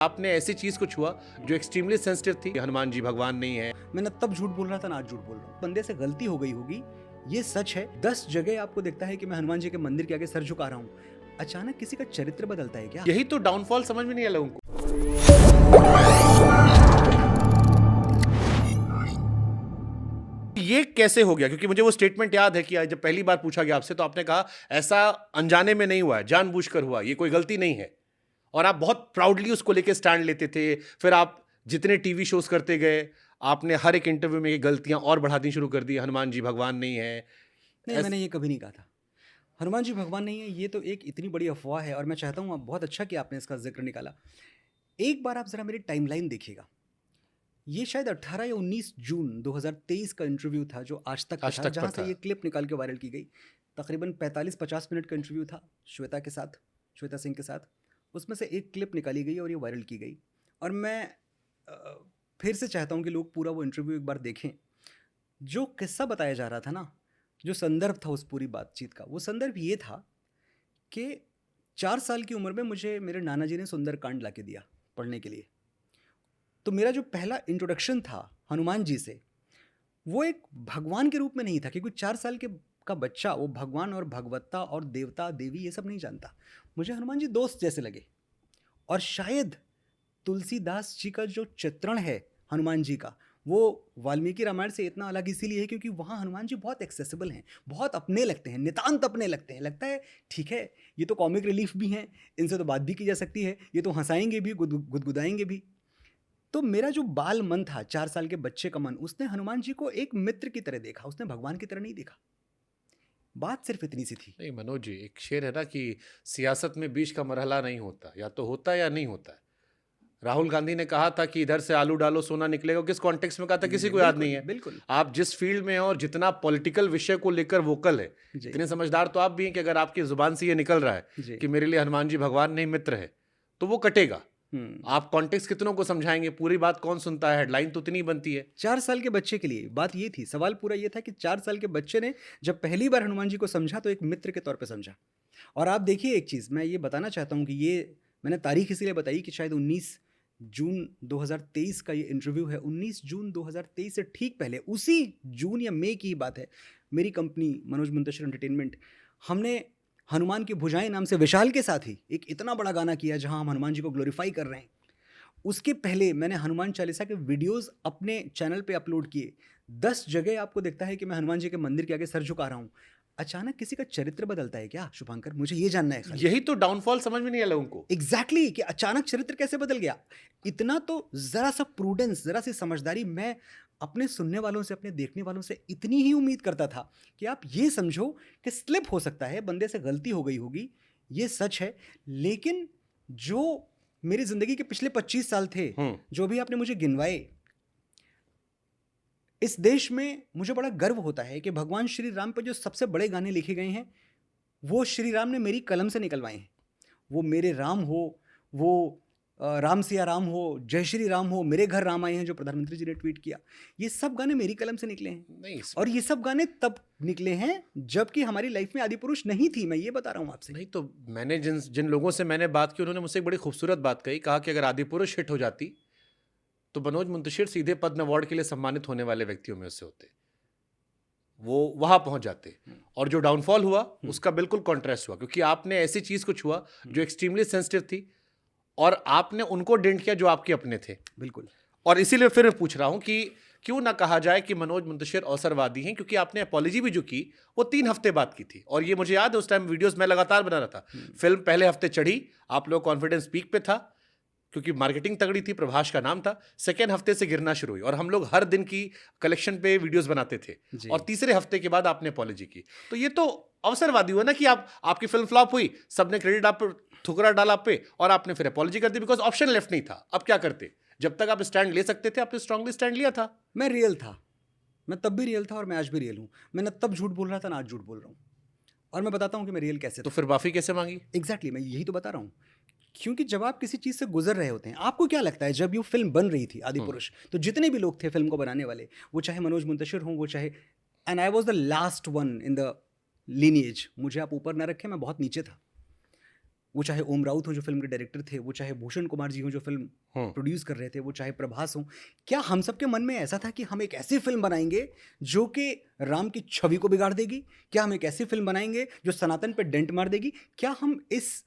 आपने ऐसी चीज को छुआ जो एक्सट्रीमली सेंसिटिव थी। हनुमान जी भगवान नहीं है। मैंने तब झूठ बोल रहा था ना आज झूठ बोल रहा हूँ। बंदे से गलती हो गई होगी, ये सच है। 10 जगह आपको देखता है कि मैं हनुमान जी के मंदिर के आगे सर झुका रहा हूँ। अचानक किसी का चरित्र बदलता है क्या? यही तो डाउनफॉल समझ में नहीं आया लोगों को। ये कैसे हो गया? क्योंकि मुझे वो स्टेटमेंट याद है कि जब पहली बार पूछा गया आपसे तो आपने कहा ऐसा अनजाने में नहीं हुआ है, जानबूझकर हुआ, ये कोई गलती नहीं है। और आप बहुत प्राउडली उसको लेके स्टैंड लेते थे। फिर आप जितने टीवी शोज करते गए, आपने हर एक इंटरव्यू में ये गलतियां और बढ़ानी शुरू कर दी। हनुमान जी भगवान नहीं है। नहीं, मैंने ये कभी नहीं कहा था। हनुमान जी भगवान नहीं है, ये तो एक इतनी बड़ी अफवाह है और मैं चाहता हूँ, बहुत अच्छा कि आपने इसका जिक्र निकाला। एक बार आप ज़रा मेरी टाइमलाइन देखिएगा। ये शायद 18 या 19 जून 2023 का इंटरव्यू था जो आज तक आज था, तक जहाँ पर से था। ये क्लिप निकाल के वायरल की गई। तकरीबन 45-50 मिनट का इंटरव्यू था श्वेता के साथ, श्वेता सिंह के साथ। उसमें से एक क्लिप निकाली गई और ये वायरल की गई। और मैं अ, फिर से चाहता हूँ कि लोग पूरा वो इंटरव्यू एक बार देखें। जो किस्सा बताया जा रहा था ना, जो संदर्भ था उस पूरी बातचीत का, वो संदर्भ ये था कि 4 साल की उम्र में मुझे मेरे नाना जी ने सुंदरकांड ला के दिया पढ़ने के लिए। तो मेरा जो पहला इंट्रोडक्शन था हनुमान जी से, वो एक भगवान के रूप में नहीं था, क्योंकि 4 साल के का बच्चा वो भगवान और भगवत्ता और देवता देवी ये सब नहीं जानता। मुझे हनुमान जी दोस्त जैसे लगे। और शायद तुलसीदास जी का जो चित्रण है हनुमान जी का, वो वाल्मीकि रामायण से इतना अलग इसीलिए है क्योंकि वहाँ हनुमान जी बहुत एक्सेसिबल हैं, बहुत अपने लगते हैं, नितांत अपने लगते हैं। लगता है ठीक है, ये तो कॉमिक रिलीफ भी हैं, इनसे तो बात भी की जा सकती है, ये तो हंसाएंगे भी, गुदगुदाएंगे भी। तो मेरा जो बाल मन था, 4 साल के बच्चे का मन, उसने हनुमान जी को एक मित्र की तरह देखा, उसने भगवान की तरह नहीं देखा। बात सिर्फ इतनी सी थी। नहीं मनोज जी, एक शेर है ना कि सियासत में बीच का मरहला नहीं होता, या तो होता है या नहीं होता है। राहुल गांधी ने कहा था कि इधर से आलू डालो सोना निकलेगा। किस कॉन्टेक्स्ट में कहा था किसी को याद नहीं बिल्कुल है। बिल्कुल। आप जिस फील्ड में हैं और जितना पॉलिटिकल विषय को लेकर वोकल है, जी इतने समझदार तो आप भी हैं कि अगर आपकी जुबान से ये निकल रहा है जी। कि मेरे लिए हनुमान जी भगवान नहीं मित्र है, तो वो कटेगा। आप कॉन्टेक्स्ट कितनों को समझाएंगे? पूरी बात कौन सुनता है? हेडलाइन तो उतनी बनती है। 4 साल के बच्चे के लिए बात ये थी, सवाल पूरा ये था कि 4 साल के बच्चे ने जब पहली बार हनुमान जी को समझा तो एक मित्र के तौर पे समझा। और आप देखिए, एक चीज़ मैं ये बताना चाहता हूँ कि ये मैंने तारीख इसीलिए बताई कि शायद 19 जून 2023 का ये इंटरव्यू है। 19 जून 2023 से ठीक पहले, उसी जून या मई की ही बात है, मेरी कंपनी मनोज मुंतशिर एंटरटेनमेंट, हमने हनुमान की भुजाएं नाम से विशाल के साथ ही एक इतना बड़ा गाना किया जहां हम हनुमान जी को ग्लोरीफाई कर रहे हैं। उसके पहले मैंने हनुमान चालीसा के वीडियोस अपने चैनल पे अपलोड किए। 10 जगह आपको दिखता है कि मैं हनुमान जी के मंदिर के आगे सर झुका रहा हूँ। अचानक किसी का चरित्र बदलता है क्या शुभांकर? मुझे ये जानना है खाली। यही तो डाउनफॉल समझ में नहीं आया लोगों को। एग्जैक्टली कि अचानक चरित्र कैसे बदल गया। इतना तो जरा सा प्रूडेंस, जरा सी समझदारी मैं अपने सुनने वालों से, अपने देखने वालों से इतनी ही उम्मीद करता था कि आप ये समझो कि स्लिप हो सकता है, बंदे से गलती हो गई होगी, ये सच है। लेकिन जो मेरी जिंदगी के पिछले 25 साल थे, जो भी आपने मुझे गिनवाए, इस देश में मुझे बड़ा गर्व होता है कि भगवान श्री राम पर जो सबसे बड़े गाने लिखे गए हैं, वो श्री राम ने मेरी कलम से निकलवाए हैं। वो मेरे राम हो, वो राम सिया राम हो, जय श्री राम हो, मेरे घर राम आए हैं जो प्रधानमंत्री जी ने ट्वीट किया, ये सब गाने मेरी कलम से निकले हैं। नहीं और ये सब गाने तब निकले हैं जबकि हमारी लाइफ में आदि पुरुष नहीं थी, मैं ये बता रहा हूँ आपसे। नहीं तो मैंने जिन जिन लोगों से मैंने बात की, उन्होंने मुझसे एक बड़ी खूबसूरत बात कही। कहा कि अगर आदि पुरुष हिट हो जाती तो मनोज मुंतशिर सीधे पद्म अवार्ड के लिए सम्मानित होने वाले व्यक्तियों में से होते, वो वहां पहुंच जाते। और जो डाउनफॉल हुआ उसका बिल्कुल कॉन्ट्रास्ट हुआ, क्योंकि आपने ऐसी चीज को छुआ जो एक्सट्रीमली सेंसिटिव थी और आपने उनको डेंट किया जो आपके अपने थे। बिल्कुल। और इसीलिए फिर मैं पूछ रहा हूं कि क्यों ना कहा जाए कि मनोज मुंतशिर अवसरवादी हैं, क्योंकि आपने अपॉलॉजी भी जो की वो 3 हफ्ते बाद की थी। और ये मुझे याद है, उस टाइम वीडियोस मैं लगातार बना रहा था। फिल्म पहले हफ्ते चढ़ी, आप लोग कॉन्फिडेंस पीक पे था क्योंकि मार्केटिंग तगड़ी थी, प्रभास का नाम था। सेकेंड हफ्ते से गिरना शुरू हुई और हम लोग हर दिन की कलेक्शन पे वीडियोस बनाते थे। और तीसरे हफ्ते के बाद आपने अपॉलॉजी की। तो ये तो अवसरवादी हुआ ना कि आपकी फिल्म फ्लॉप हुई, सबने क्रेडिट आप पर ठुकरा डाला आप पे, और आपने फिर अपॉलॉजी कर दी बिकॉज ऑप्शन लेफ्ट नहीं था। अब क्या करते? जब तक आप स्टैंड ले सकते थे आपने स्ट्रांगली स्टैंड लिया था। मैं रियल था, मैं तब भी रियल था और मैं आज भी रियल हूँ। मैंने तब झूठ बोल रहा था ना आज झूठ बोल रहा हूँ। और मैं बताता हूँ कि मैं रियल कैसे तो था। फिर माफी कैसे मांगी? एग्जैक्टली, मैं यही तो बता रहा हूँ। क्योंकि जब आप किसी चीज़ से गुजर रहे होते हैं, आपको क्या लगता है, जब ये फिल्म बन रही थी आदि पुरुष, तो जितने भी लोग थे फिल्म को बनाने वाले, वो चाहे मनोज मुंतशिर हों, वो चाहे, and I was the last one in the lineage, मुझे आप ऊपर ना रखें, मैं बहुत नीचे था। वो चाहे ओम राउत हो जो फिल्म के डायरेक्टर थे, वो चाहे भूषण कुमार जी हो जो फिल्म प्रोड्यूस कर रहे थे, वो चाहे प्रभास हो, क्या हम सबके मन में ऐसा था कि हम एक ऐसी फिल्म बनाएंगे जो कि राम की छवि को बिगाड़ देगी? क्या हम एक ऐसी फिल्म बनाएंगे जो सनातन पे डेंट मार देगी? क्या हम इस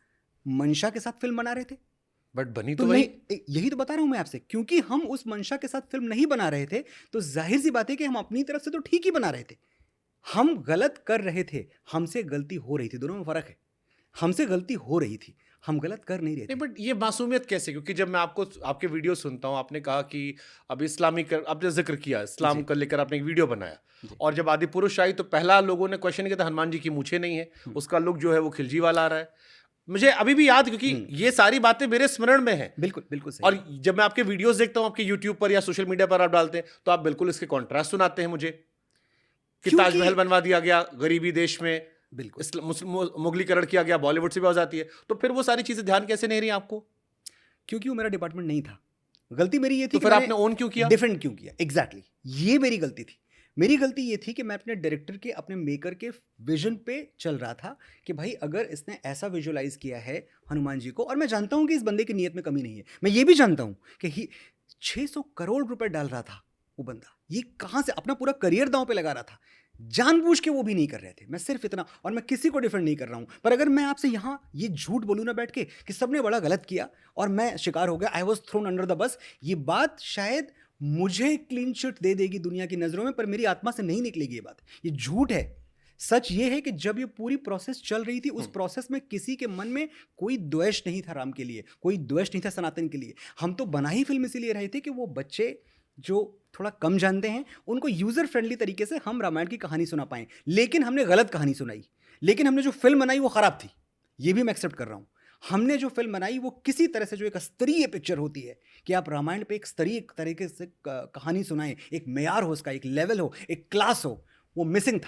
मंशा के साथ फिल्म बना रहे थे? बट बनी तो तो वही। नहीं, यही तो बता रहा हूं मैं आपसे, क्योंकि हम उस मंशा के साथ फिल्म नहीं बना रहे थे, तो जाहिर सी बात है कि हम अपनी तरफ से तो ठीक ही बना रहे थे। हम गलत कर रहे थे, हमसे गलती हो रही थी, दोनों में फर्क है। हमसे गलती हो रही थी, हम गलत कर नहीं रहे थे। नहीं, बट ये मासूमियत कैसे? क्योंकि जब मैं आपके वीडियो सुनता हूँ, आपने कहा कि अब इस्लामिक, आपने जिक्र किया इस्लाम जी। को लेकर आपने एक वीडियो बनाया, जी। और जब आदि पुरुष आई तो पहला लोगों ने क्वेश्चन किया था हनुमान जी की मूछें नहीं है, उसका लुक जो है वो खिलजी वाला आ रहा है। मुझे अभी भी याद, क्योंकि ये सारी बातें मेरे स्मरण में है। बिल्कुल बिल्कुल सही। और जब मैं आपके वीडियोस देखता हूँ आपके यूट्यूब पर या सोशल मीडिया पर आप डालते हैं, तो आप बिल्कुल इसके कॉन्ट्रास्ट सुनाते हैं मुझे कि क्योंकि- ताजमहल बनवा दिया गया गरीबी देश में, बिल्कुल, मुगलीकरण किया गया, बॉलीवुड से भी हो जाती है, तो फिर वो सारी चीजें ध्यान कैसे नहीं रही आपको? क्योंकि वो मेरा डिपार्टमेंट नहीं था। गलती मेरी ये थी तो कि फिर मैंने आपने ओन क्यों किया? डिफरेंट क्यों किया? एग्जैक्टली, ये मेरी गलती थी। मेरी गलती ये थी कि मैं अपने डायरेक्टर के, अपने मेकर के विजन पे चल रहा था कि भाई अगर इसने ऐसा विजुअलाइज किया है हनुमान जी को, और मैं जानता हूं कि इस बंदे की नीयत में कमी नहीं है, मैं ये भी जानता हूं कि 600 करोड़ रुपए डाल रहा था वो बंदा, ये कहां से अपना पूरा करियर दांव पे लगा रहा था, जानबूझ के वो भी नहीं कर रहे थे। मैं सिर्फ इतना, और मैं किसी को डिफेंड नहीं कर रहा हूं, पर अगर मैं आपसे यहां ये झूठ बोलूं ना बैठ के कि सबने बड़ा गलत किया और मैं शिकार हो गया, I was throne under the bus, ये बात शायद मुझे क्लीन चिट दे देगी दुनिया की नजरों में, पर मेरी आत्मा से नहीं निकलेगी ये बात। ये झूठ है। सच ये है कि जब ये पूरी प्रोसेस चल रही थी, उस प्रोसेस में किसी के मन में कोई द्वेष नहीं था राम के लिए, कोई द्वेष नहीं था सनातन के लिए। हम तो बना ही फिल्म इसीलिए रहे थे कि वो बच्चे जो थोड़ा कम जानते हैं उनको यूजर फ्रेंडली तरीके से हम रामायण की कहानी सुना पाएं। लेकिन हमने गलत कहानी सुनाई, लेकिन हमने जो फिल्म बनाई वो खराब थी, ये भी मैं एक्सेप्ट कर रहा हूं। हमने जो फिल्म बनाई वो किसी तरह से, जो एक स्तरीय पिक्चर होती है कि आप रामायण पे एक स्तरीय तरीके से कहानी सुनाएं, एक मेयार हो उसका, एक लेवल हो, एक क्लास हो, वो मिसिंग था।